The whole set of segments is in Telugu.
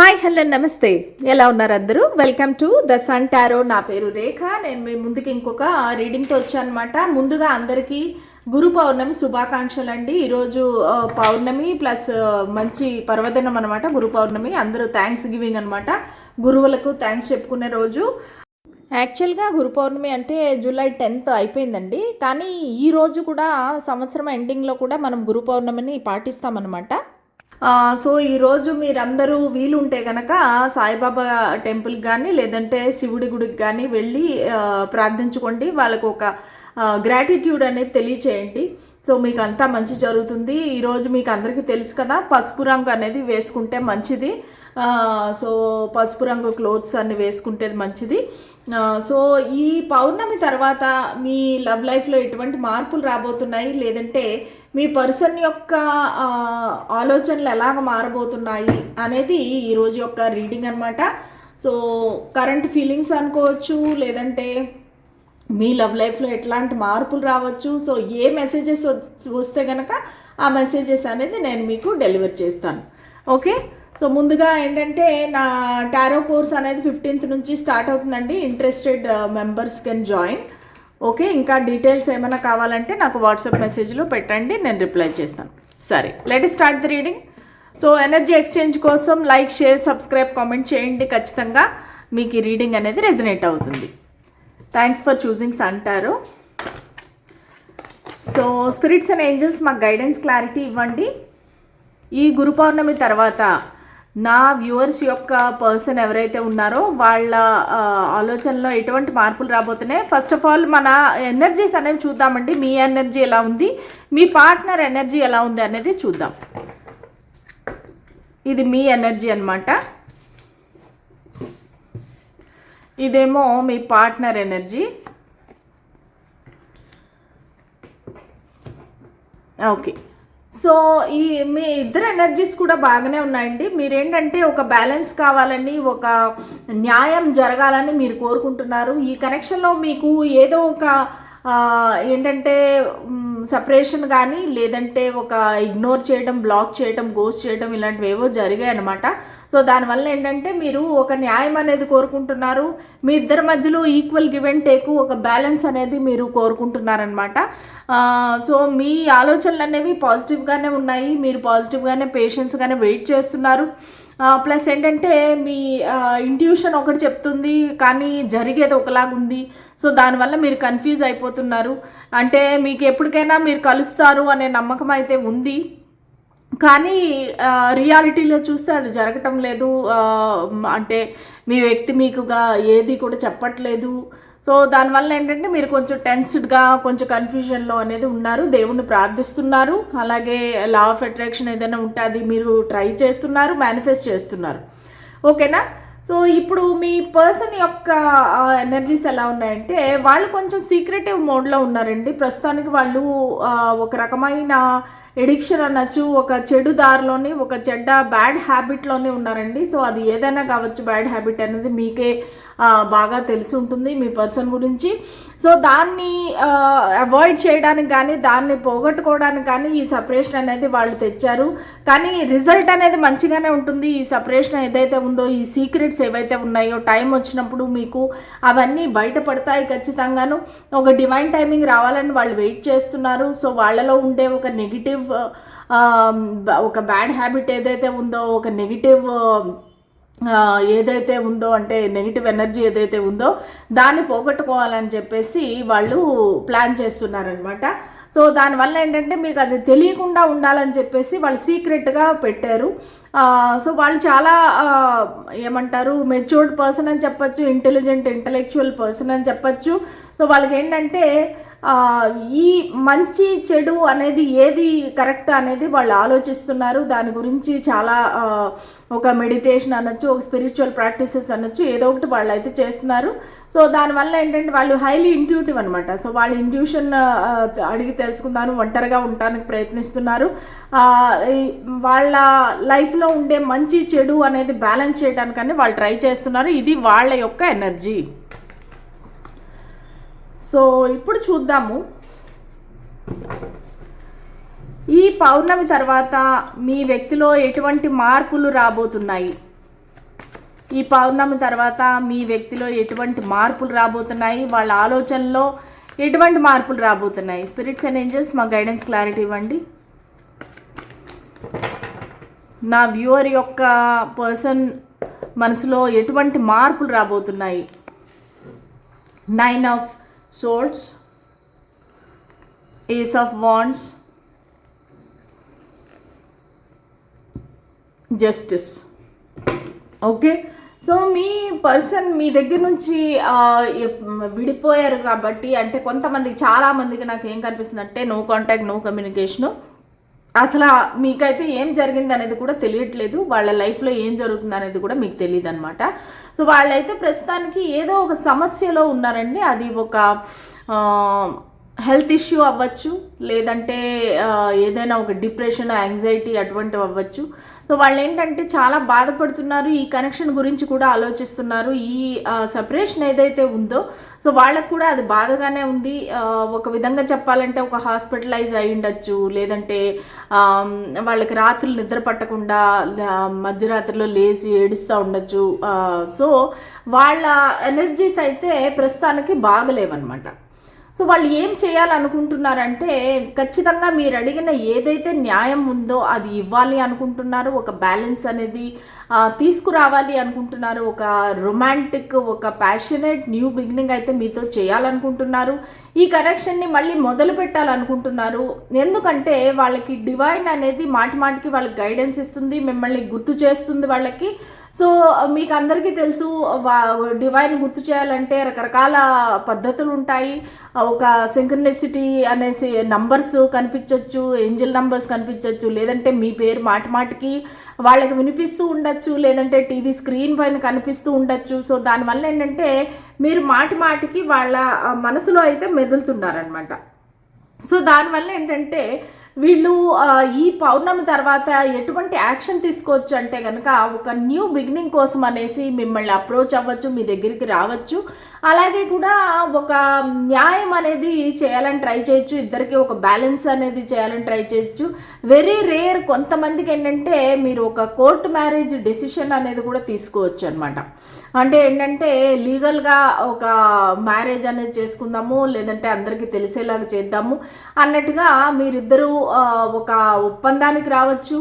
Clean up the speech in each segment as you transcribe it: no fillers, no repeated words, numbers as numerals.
హాయ్ హలో నమస్తే, ఎలా ఉన్నారు అందరూ? Welcome to the Sun Tarot. నా పేరు రేఖ. నేను మీ ముందుకి ఇంకొక రీడింగ్తో వచ్చానమాట. ముందుగా అందరికీ గురు పౌర్ణమి శుభాకాంక్షలు అండి. ఈరోజు పౌర్ణమి ప్లస్ మంచి పర్వదినం అనమాట. గురు పౌర్ణమి, అందరూ థ్యాంక్స్ గివింగ్ అనమాట. గురువులకు థ్యాంక్స్ చెప్పుకునే రోజు. యాక్చువల్గా గురు పౌర్ణమి అంటే జూలై 10th అయిపోయిందండి. కానీ ఈ రోజు కూడా సంవత్సరం ఎండింగ్లో కూడా మనం గురు పౌర్ణమిని పాటిస్తామన్నమాట. సో ఈరోజు మీరందరూ వీలు ఉంటే కనుక సాయిబాబా టెంపుల్కి కానీ లేదంటే శివుడి గుడికి కానీ వెళ్ళి ప్రార్థించుకోండి. వాళ్ళకు ఒక గ్రాటిట్యూడ్ అనేది తెలియచేయండి. సో మీకు అంతా మంచి జరుగుతుంది. ఈరోజు మీకు అందరికీ తెలుసు కదా, పసుపు రంగు అనేది వేసుకుంటే మంచిది. సో పసుపు రంగు క్లోత్స్ అన్ని వేసుకుంటే మంచిది. సో ఈ పౌర్ణమి తర్వాత మీ లవ్ లైఫ్లో ఎటువంటి మార్పులు రాబోతున్నాయి, లేదంటే మీ పర్సన్ యొక్క ఆలోచనలు ఎలాగ మారబోతున్నాయి అనేది ఈరోజు యొక్క రీడింగ్ అనమాట. సో కరెంట్ ఫీలింగ్స్ అనుకోవచ్చు, లేదంటే మీ లవ్ లైఫ్లో ఎట్లాంటి మార్పులు రావచ్చు. సో ఏ మెసేజెస్ వస్తే కనుక ఆ మెసేజెస్ అనేది నేను మీకు డెలివర్ చేస్తాను. ఓకే. సో ముందుగా ఏంటంటే నా టారో కోర్స్ అనేది 15th నుంచి స్టార్ట్ అవుతుందండి. Interested members can join. Okay. ఇంకా డీటెయిల్స్ ఏమైనా కావాలంటే నాకు వాట్సాప్ మెసేజ్లో పెట్టండి, నేను రిప్లై చేస్తాను. సరే, let start the reading. So energy exchange కోసం లైక్, షేర్, సబ్స్క్రైబ్, కామెంట్ చేయండి. ఖచ్చితంగా మీకు ఈ రీడింగ్ అనేది రెజనేట్ అవుతుంది. Thanks for choosing Sun Tarot. So spirits and angels మాకు గైడెన్స్, క్లారిటీ ఇవ్వండి. ఈ గురు పౌర్ణమి తర్వాత నా వ్యూవర్స్ యొక్క పర్సన్ ఎవరైతే ఉన్నారో వాళ్ళ ఆలోచనలో ఎటువంటి మార్పులు రాబోతున్నాయి. ఫస్ట్ ఆఫ్ ఆల్ మన ఎనర్జీస్ అనేవి చూద్దామండి. మీ ఎనర్జీ ఎలా ఉంది, మీ పార్ట్నర్ ఎనర్జీ ఎలా ఉంది అనేది చూద్దాం. ఇది మీ ఎనర్జీ అన్నమాట. ఇదేమో మీ పార్ట్నర్ ఎనర్జీ. ఓకే. సో ఈ మీ ఇద్దరు ఎనర్జీస్ కూడా బాగానే ఉన్నాయండి. మీరేంటంటే ఒక బ్యాలెన్స్ కావాలని, ఒక న్యాయం జరగాలని మీరు కోరుకుంటున్నారు. ఈ కనెక్షన్లో మీకు ఏదో ఒక ఏంటంటే సపరేషన్ కానీ, లేదంటే ఒక ఇగ్నోర్ చేయడం, బ్లాక్ చేయడం, గోస్ట్ చేయడం, ఇలాంటివి ఏవో జరిగాయి అనమాట. సో దానివల్ల ఏంటంటే మీరు ఒక న్యాయం అనేది కోరుకుంటున్నారు. మీ ఇద్దరి మధ్యలో ఈక్వల్ గివ్ అండ్ టేక్, ఒక బ్యాలెన్స్ అనేది మీరు కోరుకుంటున్నారనమాట. సో మీ ఆలోచనలు అనేవి పాజిటివ్గానే ఉన్నాయి. మీరు పాజిటివ్గానే, పేషెన్స్గానే వెయిట్ చేస్తున్నారు. ప్లస్ ఏంటంటే మీ ఇంట్యూషన్ ఒకటి చెప్తుంది, కానీ జరిగేది ఒకలాగుంది. సో దానివల్ల మీరు కన్ఫ్యూజ్ అయిపోతున్నారు. అంటే మీకు ఎప్పటికైనా మీరు కలుస్తారు అనే నమ్మకం అయితే ఉంది, కానీ రియాలిటీలో చూస్తే అది జరగటం లేదు. అంటే మీ వ్యక్తి మీకుగా ఏది కూడా చెప్పట్లేదు. సో దానివల్ల ఏంటంటే మీరు కొంచెం టెన్స్డ్గా, కొంచెం కన్ఫ్యూజన్లో అనేది ఉన్నారు. దేవుణ్ణి ప్రార్థిస్తున్నారు. అలాగే లా ఆఫ్ అట్రాక్షన్ ఏదైనా ఉంటే అది మీరు ట్రై చేస్తున్నారు, మేనిఫెస్ట్ చేస్తున్నారు. ఓకేనా? సో ఇప్పుడు మీ పర్సన్ యొక్క ఎనర్జీస్ ఎలా ఉన్నాయంటే వాళ్ళు కొంచెం సీక్రెటివ్ మోడ్లో ఉన్నారండి. ప్రస్తుతానికి వాళ్ళు ఒక రకమైన ఎడిక్షన్ అనొచ్చు, ఒక చెడు దారిలోని, ఒక చెడ్డ బ్యాడ్ హ్యాబిట్లోనే ఉన్నారండి. సో అది ఏదైనా కావచ్చు, బ్యాడ్ హ్యాబిట్ అనేది మీకే బాగా తెలిసి ఉంటుంది మీ పర్సన్ గురించి. సో దాన్ని అవాయిడ్ చేయడానికి కానీ, దాన్ని పోగొట్టుకోవడానికి కానీ ఈ సపరేషన్ అనేది వాళ్ళు తెచ్చారు. కానీ రిజల్ట్ అనేది మంచిగానే ఉంటుంది. ఈ సపరేషన్ ఏదైతే ఉందో, ఈ సీక్రెట్స్ ఏవైతే ఉన్నాయో, టైం వచ్చినప్పుడు మీకు అవన్నీ బయటపడతాయి ఖచ్చితంగాను. ఒక డివైన్ టైమింగ్ రావాలని వాళ్ళు వెయిట్ చేస్తున్నారు. సో వాళ్ళలో ఉండే ఒక నెగిటివ్, ఒక బ్యాడ్ హ్యాబిట్ ఏదైతే ఉందో, ఒక నెగిటివ్ ఏదైతే ఉందో, అంటే నెగిటివ్ ఎనర్జీ ఏదైతే ఉందో దాన్ని పోగొట్టుకోవాలని చెప్పేసి వాళ్ళు ప్లాన్ చేస్తున్నారనమాట. సో దానివల్ల ఏంటంటే మీకు అది తెలియకుండా ఉండాలని చెప్పేసి వాళ్ళు సీక్రెట్గా పెట్టారు. సో వాళ్ళు చాలా ఏమంటారు, మెచ్యూర్డ్ పర్సన్ అని చెప్పచ్చు, ఇంటెలెక్చువల్ పర్సన్ అని చెప్పచ్చు. సో వాళ్ళకి ఏంటంటే ఈ మంచి చెడు అనేది ఏది కరెక్ట్ అనేది వాళ్ళు ఆలోచిస్తున్నారు. దాని గురించి చాలా ఒక మెడిటేషన్ అనొచ్చు, ఒక స్పిరిచువల్ ప్రాక్టీసెస్ అనొచ్చు, ఏదో ఒకటి వాళ్ళు అయితే చేస్తున్నారు. సో దానివల్ల ఏంటంటే వాళ్ళు హైలీ ఇంట్యూటివ్ అనమాట. సో వాళ్ళ ఇంట్యూషన్ అడిగి తెలుసుకున్నారు, ఒంటరిగా ఉండడానికి ప్రయత్నిస్తున్నారు. వాళ్ళ లైఫ్లో ఉండే మంచి చెడు అనేది బ్యాలెన్స్ చేయడానికని వాళ్ళు ట్రై చేస్తున్నారు. ఇది వాళ్ళ యొక్క ఎనర్జీ. సో ఇప్పుడు చూద్దాము ఈ పౌర్ణమి తర్వాత మీ వ్యక్తిలో ఎటువంటి మార్పులు రాబోతున్నాయి. ఈ పౌర్ణమి తర్వాత మీ వ్యక్తిలో ఎటువంటి మార్పులు రాబోతున్నాయి, వాళ్ళ ఆలోచనలో ఎటువంటి మార్పులు రాబోతున్నాయి? స్పిరిట్స్ అండ్ ఏంజల్స్ మా గైడెన్స్ క్లారిటీ ఇవ్వండి. నా వ్యూవర్ యొక్క పర్సన్ మనసులో ఎటువంటి మార్పులు రాబోతున్నాయి? 9 of swords, ace of wands, justice. Okay, so మీ పర్సన్ మీ దగ్గర నుంచి విడిపోయారు కాబట్టి, అంటే కొంతమందికి చాలామందికి నాకు ఏం కనిపిస్తుంది అంటే నో కాంటాక్ట్, నో కమ్యూనికేషను. అసలు మీకైతే ఏం జరిగింది అనేది కూడా తెలియట్లేదు, వాళ్ళ లైఫ్లో ఏం జరుగుతుంది అనేది కూడా మీకు తెలియదు అనమాట. సో వాళ్ళైతే ప్రస్తుతానికి ఏదో ఒక సమస్యలో ఉన్నారండి. అది ఒక హెల్త్ ఇష్యూ అవ్వచ్చు, లేదంటే ఏదైనా ఒక డిప్రెషన్, యాంగ్జైటీ అటువంటివి అవ్వచ్చు. సో వాళ్ళు ఏంటంటే చాలా బాధపడుతున్నారు, ఈ కనెక్షన్ గురించి కూడా ఆలోచిస్తున్నారు. ఈ సెపరేషన్ ఏదైతే ఉందో సో వాళ్ళకు కూడా అది బాధగానే ఉంది. ఒక విధంగా చెప్పాలంటే ఒక హాస్పిటలైజ్ అయి ఉండొచ్చు, లేదంటే వాళ్ళకి రాత్రులు నిద్ర పట్టకుండా మధ్యరాత్రిలో లేచి ఏడుస్తూ ఉండొచ్చు. సో వాళ్ళ ఎనర్జీస్ అయితే ప్రస్తుతానికి బాగలేవన్నమాట. సో వాళ్ళు ఏం చేయాలనుకుంటున్నారంటే ఖచ్చితంగా మీరు అడిగిన ఏదైతే న్యాయం ఉందో అది ఇవ్వాలి అనుకుంటున్నారు, ఒక బ్యాలెన్స్ అనేది తీసుకురావాలి అనుకుంటున్నారు, ఒక రొమాంటిక్, ఒక ప్యాషనేట్ న్యూ బిగినింగ్ అయితే మీతో చేయాలనుకుంటున్నారు. ఈ కనెక్షన్ని మళ్ళీ మొదలు పెట్టాలనుకుంటున్నారు. ఎందుకంటే వాళ్ళకి డివైన్ అనేది మాటి మాటికి వాళ్ళకి గైడెన్స్ ఇస్తుంది, మిమ్మల్ని గుర్తు చేస్తుంది వాళ్ళకి. సో మీకు అందరికీ తెలుసు, డివైన్ గుర్తు చేయాలంటే రకరకాల పద్ధతులు ఉంటాయి. ఒక సింక్రనిసిటీ అనేసి నంబర్స్ కనిపించవచ్చు, ఏంజల్ నంబర్స్ కనిపించవచ్చు, లేదంటే మీ పేరు మాటి మాటికి వాళ్ళకి వినిపిస్తూ ఉండొచ్చు, లేదంటే టీవీ స్క్రీన్ పైన కనిపిస్తూ ఉండొచ్చు. సో దానివల్ల ఏంటంటే మీరు మాటి మాటికి వాళ్ళ మనసులో అయితే మెదులుతున్నారనమాట. సో దానివల్ల ఏంటంటే వీళ్ళు ఈ పౌర్ణమి తర్వాత ఎటువంటి యాక్షన్ తీసుకోవచ్చు అంటే కనుక ఒక న్యూ బిగినింగ్ కోసం అనేసి మిమ్మల్ని అప్రోచ్ అవ్వచ్చు, మీ దగ్గరికి రావచ్చు. అలాగే కూడా ఒక న్యాయం అనేది చేయాలని ట్రై చేయొచ్చు, ఇద్దరికి ఒక బ్యాలెన్స్ అనేది చేయాలని ట్రై చేయొచ్చు. వెరీ రేర్ కొంతమందికి ఏంటంటే మీరు ఒక కోర్టు మ్యారేజ్ డెసిషన్ అనేది కూడా తీసుకోవచ్చు అనమాట. అంటే ఏంటంటే లీగల్గా ఒక మ్యారేజ్ అనేది చేసుకుందాము, లేదంటే అందరికీ తెలిసేలాగా చేద్దాము అన్నట్టుగా మీరిద్దరూ ఒక ఒప్పందానికి రావచ్చు.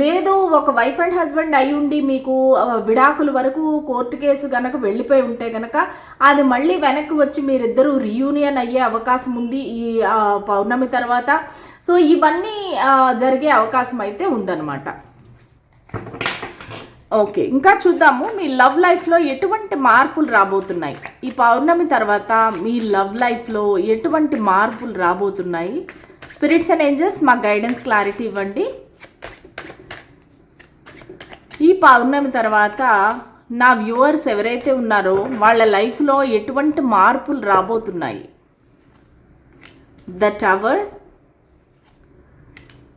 లేదు ఒక వైఫ్ అండ్ హస్బెండ్ అయి ఉండి మీకు విడాకుల వరకు కోర్టు కేసు కనుక వెళ్ళిపోయి ఉంటే కనుక అది మళ్ళీ వెనక్కి వచ్చి మీరిద్దరూ రీయూనియన్ అయ్యే అవకాశం ఉంది ఈ పౌర్ణమి తర్వాత. సో ఇవన్నీ జరిగే అవకాశం అయితే ఉందన్నమాట. ఓకే, ఇంకా చూద్దాము మీ లవ్ లైఫ్లో ఎటువంటి మార్పులు రాబోతున్నాయి. ఈ పౌర్ణమి తర్వాత మీ లవ్ లైఫ్లో ఎటువంటి మార్పులు రాబోతున్నాయి? స్పిరిట్స్ అండ్ ఏంజల్స్ మా గైడెన్స్ క్లారిటీ ఇవ్వండి. ఈ పౌర్ణమి తర్వాత నా వ్యూవర్స్ ఎవరైతే ఉన్నారో వాళ్ళ లైఫ్లో ఎటువంటి మార్పులు రాబోతున్నాయి? The tower,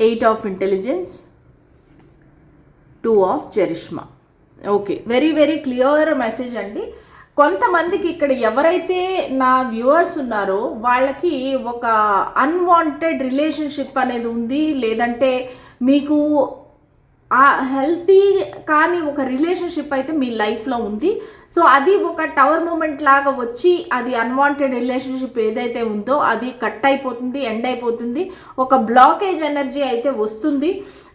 8 of intelligence, 2 of charisma. Okay, very very clear message అండి. కొంతమందికి ఇక్కడ ఎవరైతే నా వ్యూవర్స్ ఉన్నారో వాళ్ళకి ఒక అన్వాంటెడ్ రిలేషన్షిప్ అనేది ఉంది, లేదంటే మీకు హెల్తీ కానీ ఒక రిలేషన్షిప్ అయితే మీ లైఫ్లో ఉంది. సో అది ఒక టవర్ మూమెంట్ లాగా వచ్చి అది అన్వాంటెడ్ రిలేషన్షిప్ ఏదైతే ఉందో అది కట్ అయిపోతుంది, ఎండ్ అయిపోతుంది, ఒక బ్లాకేజ్ ఎనర్జీ అయితే వస్తుంది.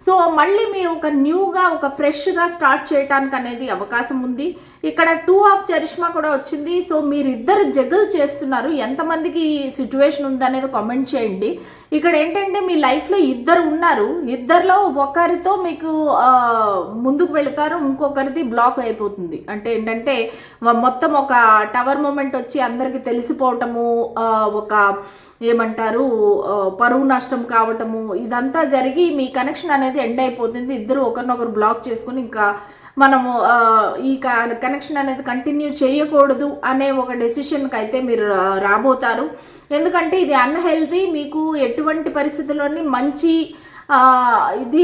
సో మళ్ళీ మీరు ఒక న్యూగా ఒక ఫ్రెష్గా స్టార్ట్ చేయడానికి అనేది అవకాశం ఉంది. ఇక్కడ 2 ఆఫ్ చరిష్మా కూడా వచ్చింది. సో మీరిద్దరు జగల్ చేస్తున్నారు. ఎంతమందికి ఈ సిచ్యువేషన్ ఉందనేది కామెంట్ చేయండి. ఇక్కడ ఏంటంటే మీ లైఫ్లో ఇద్దరు ఉన్నారు, ఇద్దరిలో ఒకరితో మీకు ముందుకు వెళతారు, ఇంకొకరిది బ్లాక్ అయిపోతుంది. అంటే ఏంటంటే మొత్తం ఒక టవర్ మూమెంట్ వచ్చి అందరికీ తెలిసిపోవటము, ఒక ఏమంటారు పరువు నష్టం కావటము, ఇదంతా జరిగి మీ కనెక్షన్ అనేది ఎండ్ అయిపోతుంది. ఇద్దరు ఒకరినొకరు బ్లాక్ చేసుకుని ఇంకా మనము ఈ కనెక్షన్ అనేది కంటిన్యూ చేయకూడదు అనే ఒక డెసిషన్కి అయితే మీరు రాబోతారు. ఎందుకంటే ఇది అన్హెల్తీ, మీకు ఎటువంటి పరిస్థితుల్లోని మంచి ఇది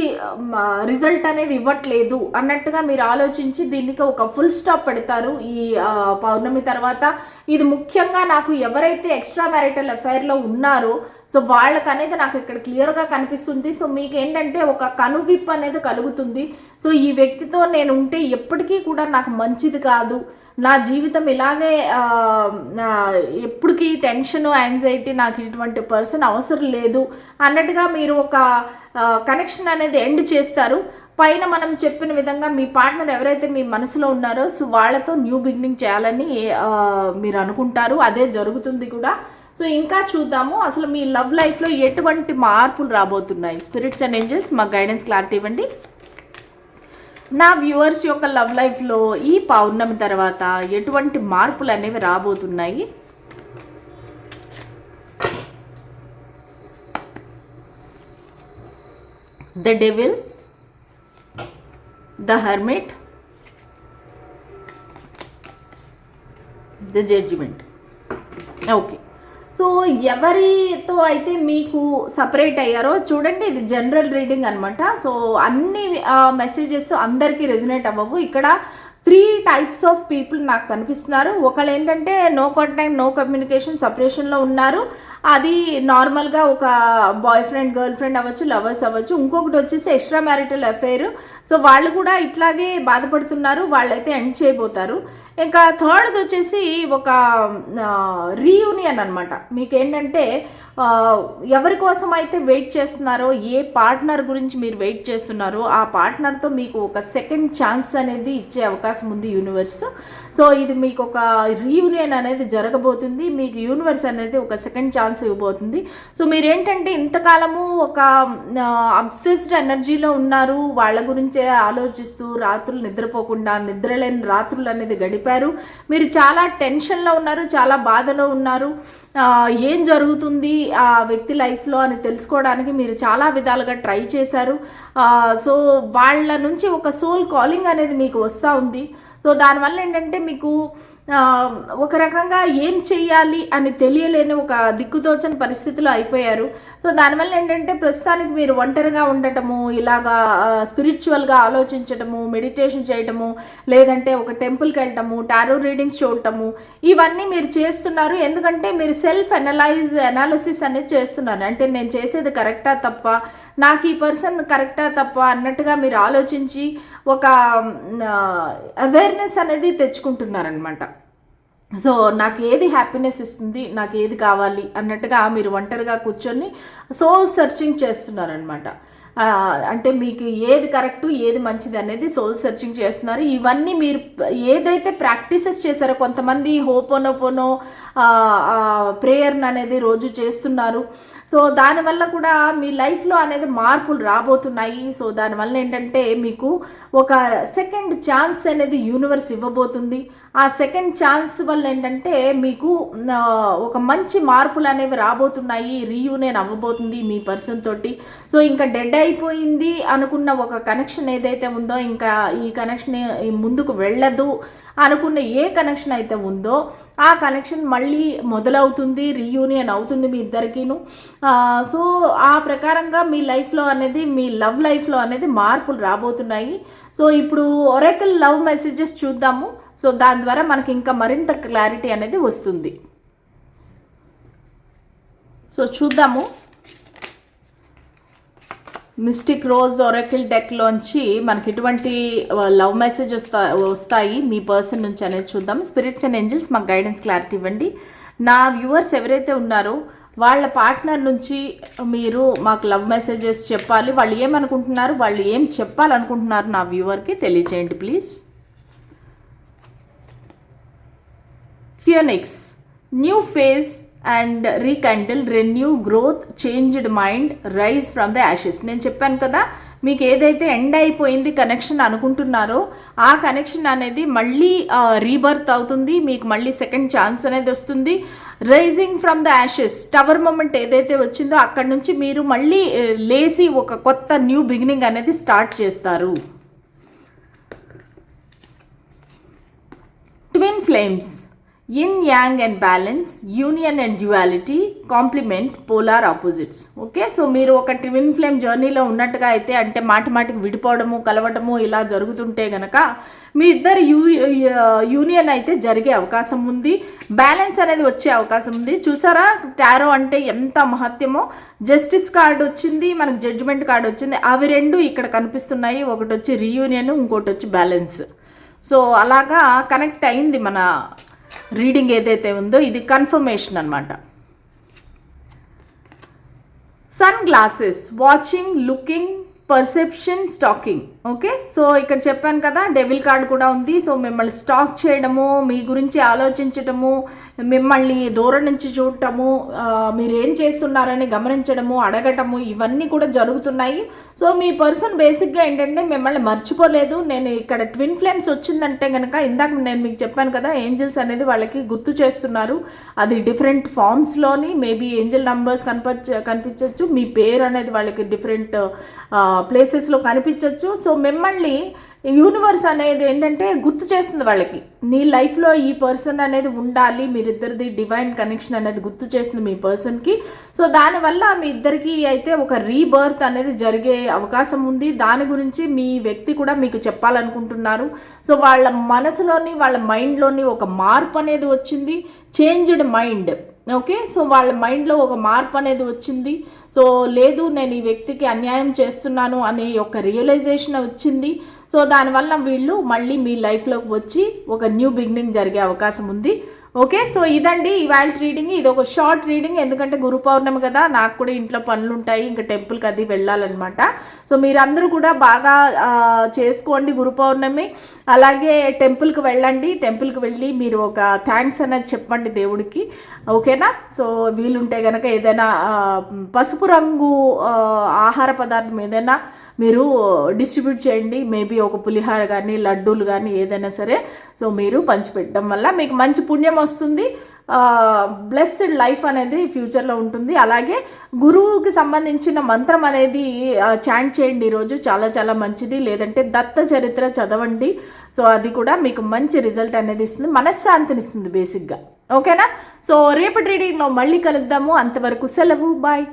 రిజల్ట్ అనేది ఇవ్వట్లేదు అన్నట్టుగా మీరు ఆలోచించి దీనికి ఒక ఫుల్ స్టాప్ పెడతారు ఈ పౌర్ణమి తర్వాత. ఇది ముఖ్యంగా నాకు ఎవరైతే ఎక్స్ట్రా మ్యారిటల్ అఫైర్లో ఉన్నారో సో వాళ్ళకి అనేది నాకు ఇక్కడ క్లియర్గా కనిపిస్తుంది. సో మీకు ఏంటంటే ఒక కనువిప్పు అనేది కలుగుతుంది. సో ఈ వ్యక్తితో నేను ఉంటే ఎప్పటికీ కూడా నాకు మంచిది కాదు, నా జీవితం ఇలాగే ఎప్పటికీ టెన్షన్ యాంగ్జైటీ, నాకు ఇటువంటి పర్సన్ అవసరం లేదు అన్నట్టుగా మీరు ఒక కనెక్షన్ అనేది ఎండ్ చేస్తారు. పైన మనం చెప్పిన విధంగా మీ పార్ట్నర్ ఎవరైతే మీ మనసులో ఉన్నారో సో వాళ్ళతో న్యూ బిగినింగ్ చేయాలని మీరు అనుకుంటారు, అదే జరుగుతుంది కూడా. సో ఇంకా చూద్దాము అసలు మీ లవ్ లైఫ్లో ఎటువంటి మార్పులు రాబోతున్నాయి. స్పిరిట్స్ అండ్ ఏంజెల్స్ మాకు గైడెన్స్ క్లారిటీ ఇవ్వండి. నా వ్యూవర్స్ యొక్క లవ్ లైఫ్లో ఈ పౌర్ణమి తర్వాత ఎటువంటి మార్పులు అనేవి రాబోతున్నాయి. The devil, the hermit, the judgement. Okay, so ఎవరితో అయితే మీకు సపరేట్ అయ్యారో చూడండి, ఇది జనరల్ రీడింగ్ అనమాట. సో అన్ని మెసేజెస్ అందరికీ రెజొనేట్ అవ్వవు. ఇక్కడ 3 టైప్స్ ఆఫ్ పీపుల్ నాకు కనిపిస్తున్నారు. ఒకళ్ళు ఏంటంటే నో కాంటాక్ట్, నో కమ్యూనికేషన్, సపరేషన్లో ఉన్నారు. అది నార్మల్గా ఒక బాయ్ ఫ్రెండ్, గర్ల్ ఫ్రెండ్ అవ్వచ్చు, లవర్స్ అవ్వచ్చు. ఇంకొకటి వచ్చేసి ఎక్స్ట్రా మ్యారిటల్ అఫైర్. సో వాళ్ళు కూడా ఇట్లాగే బాధపడుతున్నారు, వాళ్ళైతే ఎండ్ చేయబోతారు. ఇంకా థర్డ్ది వచ్చేసి ఒక రీయూనియన్ అనమాట. మీకేంటంటే ఎవరి కోసం అయితే వెయిట్ చేస్తున్నారో, ఏ పార్ట్నర్ గురించి మీరు వెయిట్ చేస్తున్నారో ఆ పార్ట్నర్తో మీకు ఒక సెకండ్ ఛాన్స్ అనేది ఇచ్చే అవకాశం ఉంది యూనివర్స్. సో ఇది మీకు ఒక రీయూనియన్ అనేది జరగబోతుంది. మీకు యూనివర్స్ అనేది ఒక సెకండ్ ఛాన్స్ ఇవ్వబోతుంది. సో మీరేంటంటే ఇంతకాలము ఒక అబ్సెస్డ్ ఎనర్జీలో ఉన్నారు, వాళ్ళ గురించే ఆలోచిస్తూ రాత్రులు నిద్రపోకుండా, నిద్రలేని రాత్రులు అనేది గడిపారు. మీరు చాలా టెన్షన్లో ఉన్నారు, చాలా బాధలో ఉన్నారు. ఏం జరుగుతుంది ఆ వ్యక్తి లైఫ్లో అని తెలుసుకోవడానికి మీరు చాలా విధాలుగా ట్రై చేశారు. సో వాళ్ళ నుంచి ఒక సోల్ కాలింగ్ అనేది మీకు వస్తూ ఉంది. సో దానివల్ల ఏంటంటే మీకు ఒక రకంగా ఏం చెయ్యాలి అని తెలియలేని ఒక దిక్కుతోచని పరిస్థితిలో అయిపోయారు. సో దానివల్ల ఏంటంటే ప్రస్తుతానికి మీరు ఒంటరిగా ఉండటము, ఇలాగా స్పిరిచువల్గా ఆలోచించటము, మెడిటేషన్ చేయటము, లేదంటే ఒక టెంపుల్కి వెళ్ళటము, టారో రీడింగ్స్ చూడటము, ఇవన్నీ మీరు చేస్తున్నారు. ఎందుకంటే మీరు సెల్ఫ్ అనాలిసిస్ అనేది చేస్తున్నారు. అంటే నేను చేసేది కరెక్టా తప్ప, నాకు ఈ పర్సన్ కరెక్టా తప్ప అన్నట్టుగా మీరు ఆలోచించి ఒక అవేర్నెస్ అనేది తెచ్చుకుంటున్నారనమాట. సో నాకు ఏది హ్యాపీనెస్ ఇస్తుంది, నాకు ఏది కావాలి అన్నట్టుగా మీరు ఒంటరిగా కూర్చొని సోల్ సెర్చింగ్ చేస్తున్నారనమాట. అంటే మీకు ఏది కరెక్టు, ఏది మంచిది అనేది సోల్ సెర్చింగ్ చేస్తున్నారు. ఇవన్నీ మీరు ఏదైతే ప్రాక్టీసెస్ చేశారో, కొంతమంది హోపోనోపోనో ప్రేయర్ని అనేది రోజు చేస్తున్నారు. సో దానివల్ల కూడా మీ లైఫ్లో అనేది మార్పులు రాబోతున్నాయి. సో దానివల్ల ఏంటంటే మీకు ఒక సెకండ్ ఛాన్స్ అనేది యూనివర్స్ ఇవ్వబోతుంది. ఆ సెకండ్ ఛాన్స్ వల్ల ఏంటంటే మీకు ఒక మంచి మార్పులు అనేవి రాబోతున్నాయి. రీయూనియన్ అవ్వబోతుంది మీ పర్సన్ తోటి. సో ఇంకా డెడ్ అయిపోయింది అనుకున్న ఒక కనెక్షన్ ఏదైతే ఉందో, ఇంకా ఈ కనెక్షన్ ముందుకు వెళ్ళదు అనుకున్న ఏ కనెక్షన్ అయితే ఉందో ఆ కనెక్షన్ మళ్ళీ మొదలవుతుంది, రీయూనియన్ అవుతుంది మీ ఇద్దరికీను. సో ఆ ప్రకారంగా మీ లైఫ్లో అనేది, మీ లవ్ లైఫ్లో అనేది మార్పులు రాబోతున్నాయి. సో ఇప్పుడు ఒరాకిల్ లవ్ మెసేజెస్ చూద్దాము. సో దాని ద్వారా మనకి ఇంకా మరింత క్లారిటీ అనేది వస్తుంది. సో చూద్దాము. మిస్టిక్ రోజ్ ఒరాకిల్ డెక్లోంచి మనకి ఇటువంటి లవ్ మెసేజ్ వస్తాయి మీ పర్సన్ నుంచి అనేది చూద్దాం. స్పిరిట్స్ అండ్ ఏంజెల్స్ మాకు గైడెన్స్ క్లారిటీ ఇవ్వండి. నా వ్యూవర్స్ ఎవరైతే ఉన్నారో వాళ్ళ పార్ట్నర్ నుంచి మీరు మాకు లవ్ మెసేజెస్ చెప్పాలి. వాళ్ళు ఏమనుకుంటున్నారు, వాళ్ళు ఏం చెప్పాలనుకుంటున్నారు నా వ్యూవర్కి తెలియచేయండి please. Phoenix, new phase and rekindle, renew, growth, changed mind, rise from the ashes. నేను చెప్పాను కదా, మీకు ఏదైతే ఎండ్ అయిపోయింది కనెక్షన్ అనుకుంటున్నారో ఆ కనెక్షన్ అనేది మళ్ళీ రీబర్త్ అవుతుంది. మీకు మళ్ళీ సెకండ్ ఛాన్స్ అనేది వస్తుంది. Rising from the ashes, tower moment ఏదైతే వచ్చిందో అక్కడి నుంచి మీరు మళ్ళీ లేచి ఒక కొత్త న్యూ బిగినింగ్ అనేది స్టార్ట్ చేస్తారు. Twin flames, yin yang and balance, union and duality, complement, polar opposites. Okay, so మీరు ఒక ట్విన్ ఫ్లేమ్ జర్నీలో ఉన్నట్టుగా అయితే, అంటే మాటికి విడిపోవడము, కలవటము ఇలా జరుగుతుంటే గనక మీ ఇద్దరు యూనియన్ అయితే జరిగే అవకాశం ఉంది. బ్యాలెన్స్ అనేది వచ్చే అవకాశం ఉంది. చూసారా టారో అంటే ఎంత మహత్యమో. జస్టిస్ కార్డు వచ్చింది, మనకు జడ్జిమెంట్ కార్డు వచ్చింది. అవి రెండు ఇక్కడ కనిపిస్తున్నాయి. ఒకటి వచ్చి రీయూనియన్, ఇంకోటి వచ్చి బ్యాలెన్స్. సో అలాగా కనెక్ట్ అయింది మన రీడింగ్ ఏదైతే ఉందో. ఇది కన్ఫర్మేషన్ అనమాట. Sunglasses, watching, looking, perception, stalking. Okay, so ఇక్కడ చెప్పాను కదా డెవిల్ కార్డ్ కూడా ఉంది. సో మిమ్మల్ని స్టాక్ చేయడము, మీ గురించి ఆలోచించటము, మిమ్మల్ని దూరం నుంచి చూడటము, మీరు ఏం చేస్తున్నారని గమనించడము, అడగటము, ఇవన్నీ కూడా జరుగుతున్నాయి. సో మీ పర్సన్ బేసిక్గా ఏంటంటే మిమ్మల్ని మర్చిపోలేదు. నేను ఇక్కడ ట్విన్ ఫ్లేమ్స్ వచ్చిందంటే కనుక ఇందాక నేను మీకు చెప్పాను కదా ఏంజల్స్ అనేది వాళ్ళకి గుర్తు చేస్తున్నారు. అది డిఫరెంట్ ఫామ్స్లోని మేబీ ఏంజల్ నంబర్స్ కనిపించవచ్చు. మీ పేరు అనేది వాళ్ళకి డిఫరెంట్ ప్లేసెస్లో కనిపించవచ్చు. సో మిమ్మల్ని యూనివర్స్ అనేది ఏంటంటే గుర్తు చేస్తుంది వాళ్ళకి. నీ లైఫ్లో ఈ పర్సన్ అనేది ఉండాలి, మీరిద్దరిది డివైన్ కనెక్షన్ అనేది గుర్తు చేస్తుంది మీ పర్సన్కి. సో దానివల్ల మీ ఇద్దరికి అయితే ఒక రీబర్త్ అనేది జరిగే అవకాశం ఉంది. దాని గురించి మీ వ్యక్తి కూడా మీకు చెప్పాలనుకుంటున్నారు. సో వాళ్ళ మనసులోని వాళ్ళ మైండ్లోని ఒక మార్పు అనేది వచ్చింది, చేంజ్డ్ మైండ్. ఓకే, సో వాళ్ళ మైండ్లో ఒక మార్పు అనేది వచ్చింది. సో లేదు నేను ఈ వ్యక్తికి అన్యాయం చేస్తున్నాను అనే ఒక రియలైజేషన్ వచ్చింది. సో దానివల్ల వీళ్ళు మళ్ళీ మీ లైఫ్లోకి వచ్చి ఒక న్యూ బిగినింగ్ జరిగే అవకాశం ఉంది. ఓకే, సో ఇదండి ఇవాళ రీడింగ్. ఇది ఒక షార్ట్ రీడింగ్, ఎందుకంటే గురు పౌర్ణమి కదా, నాకు కూడా ఇంట్లో పనులు ఉంటాయి, ఇంకా టెంపుల్కి అది వెళ్ళాలన్నమాట. సో మీరందరూ కూడా బాగా చేసుకోండి గురు పౌర్ణమి. అలాగే టెంపుల్కి వెళ్ళండి, టెంపుల్కి వెళ్ళి మీరు ఒక థ్యాంక్స్ అనేది చెప్పండి దేవుడికి. ఓకేనా? సో వీలుంటే కనుక ఏదైనా పసుపు రంగు ఆహార పదార్థం ఏదైనా మీరు డిస్ట్రిబ్యూట్ చేయండి. మేబీ ఒక పులిహార కానీ లడ్డూలు కానీ ఏదైనా సరే. సో మీరు పంచిపెట్టడం వల్ల మీకు మంచి పుణ్యం వస్తుంది, బ్లెస్డ్ లైఫ్ అనేది ఫ్యూచర్లో ఉంటుంది. అలాగే గురువుకి సంబంధించిన మంత్రం అనేది చాంట్ చేయండి ఈరోజు, చాలా చాలా మంచిది. లేదంటే దత్త చరిత్ర చదవండి. సో అది కూడా మీకు మంచి రిజల్ట్ అనేది ఇస్తుంది, మనశ్శాంతిని ఇస్తుంది బేసిక్గా. ఓకేనా? సో రేపటి రీడింగ్లో మళ్ళీ కలుద్దాము. అంతవరకు సెలవు, బాయ్.